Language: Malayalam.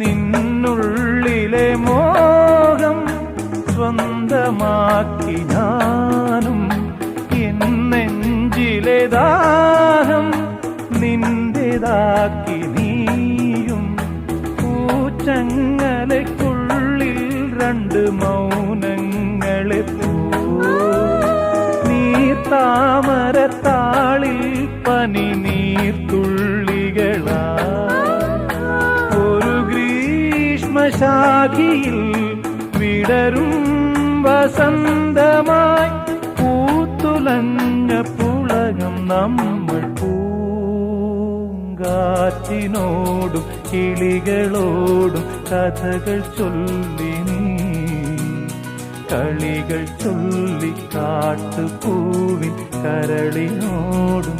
നിന്നുള്ളിലെ മോഹം സ്വന്തമാക്കി ഞാനും, എൻ നെഞ്ചിലെ ദാഹം നിന്റേതാക്കി നീയും. പൂച്ചങ്ങലയ്ക്കുള്ളിൽ രണ്ട് മൗനങ്ങളെ നീർത്താമരത്താളിൽ പനി നീർത്തുള്ളികളാ ഒരു ഗ്രീഷ്മശാഖിയിൽ വിടരും വസന്തമായി പൂത്തുലഞ്ഞ പുളകം നമ്മൾ. പൂങ്കാറ്റിനോടും കിളികളോടും കഥകൾ ചൊല്ലി നീ, കളികൾ ചൊല്ലി കാട്ടുപൂവിൻ കരളിനോടും